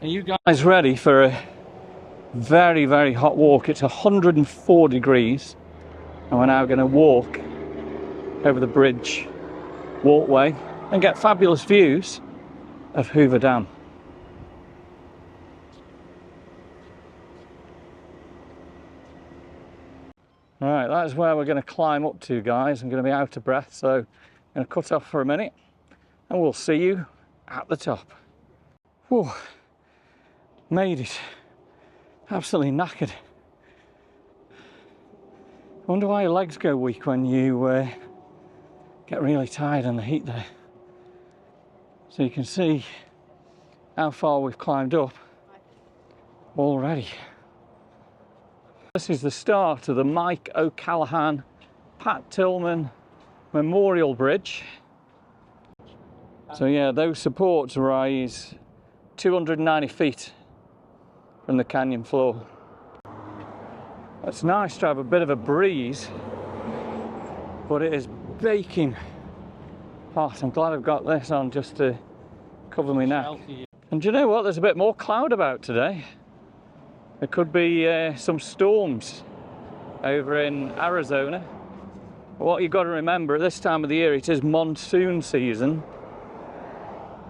you guys ready for a very, very hot walk? It's 104 degrees and we're now going to walk over the bridge walkway and get fabulous views of Hoover Dam. Right, that is where we're going to climb up to, guys. I'm going to be out of breath, so I'm going to cut off for a minute and we'll see you at the top. Whew, made it. Absolutely knackered. I wonder why your legs go weak when you get really tired in the heat there. So you can see how far we've climbed up already. This is the start of the Mike O'Callaghan Pat Tillman Memorial Bridge. So yeah, those supports rise 290 feet from the canyon floor. It's nice to have a bit of a breeze, but it is baking hot. I'm glad I've got this on just to cover my neck. And do you know what? There's a bit more cloud about today. There could be some storms over in Arizona. But what you've got to remember, at this time of the year, it is monsoon season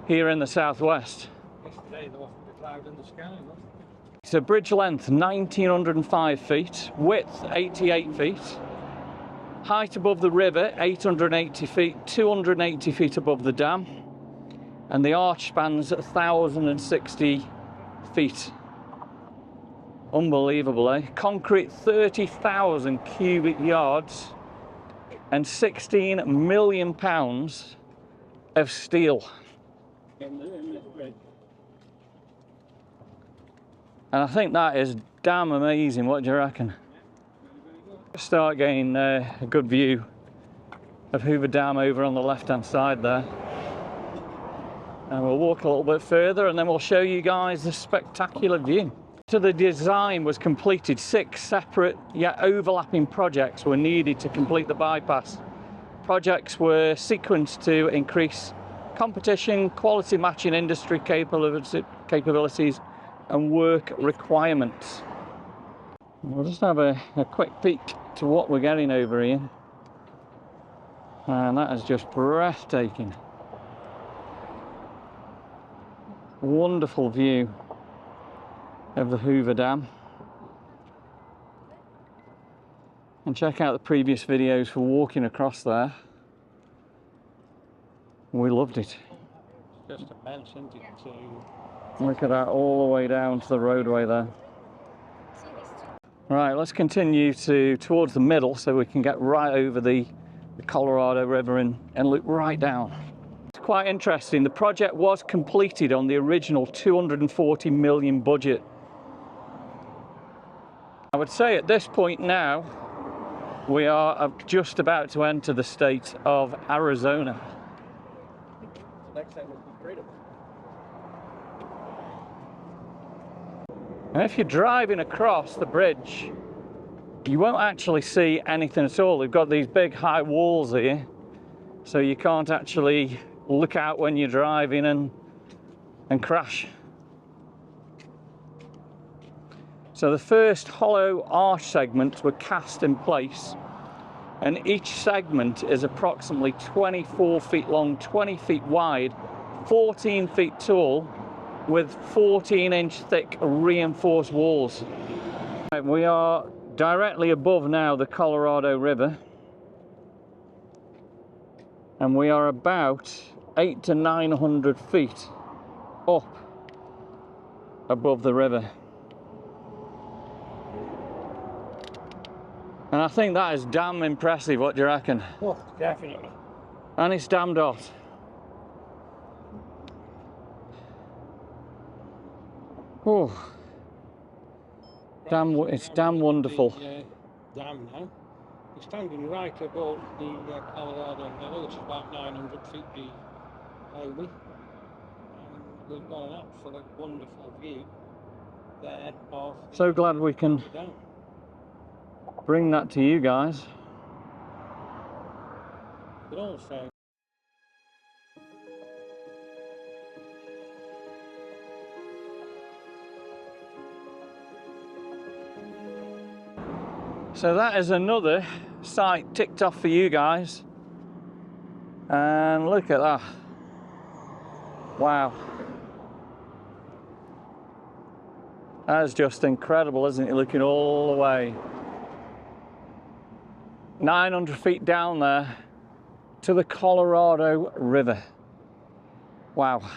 here in the southwest. Yesterday there wasn't a cloud in the sky, was there? So bridge length 1905 feet, width 88 feet, height above the river 880 feet, 280 feet above the dam, and the arch spans 1,060 feet. Unbelievable, eh? Concrete 30,000 cubic yards and 16 million pounds of steel. And I think that is damn amazing. What do you reckon? Start getting a good view of Hoover Dam over on the left hand side there. And we'll walk a little bit further and then we'll show you guys the spectacular view. So the design was completed. 6 separate yet overlapping projects were needed to complete the bypass. Projects were sequenced to increase competition, quality matching industry capabilities and work requirements. We'll just have a quick peek to what we're getting over here. And that is just breathtaking. Wonderful view of the Hoover Dam. And check out the previous videos for walking across there. We loved it. It's just immense, isn't it? Look at that, all the way down to the roadway there. Right, let's continue towards the middle so we can get right over the Colorado River and look right down. It's quite interesting. The project was completed on the original 240 million budget. I would say at this point now, we are just about to enter the state of Arizona. Next time will be incredible. And if you're driving across the bridge, you won't actually see anything at all. They've got these big high walls here, so you can't actually look out when you're driving and crash. So the first hollow arch segments were cast in place, and each segment is approximately 24 feet long, 20 feet wide, 14 feet tall, with 14-inch thick reinforced walls. We are directly above now the Colorado River, and we are about 800 to 900 feet up above the river. And I think that is damn impressive. What do you reckon? Oh, definitely. And it's damned hot. Oh, it's damn wonderful. The dam now. We're standing right above the Colorado River, which is about 900 feet over. And we've got an absolute wonderful view there of. So glad we can bring that to you guys. But also So that is another site ticked off for you guys. And look at that. Wow. That is just incredible, isn't it? Looking all the way. 900 feet down there to the Colorado River. Wow.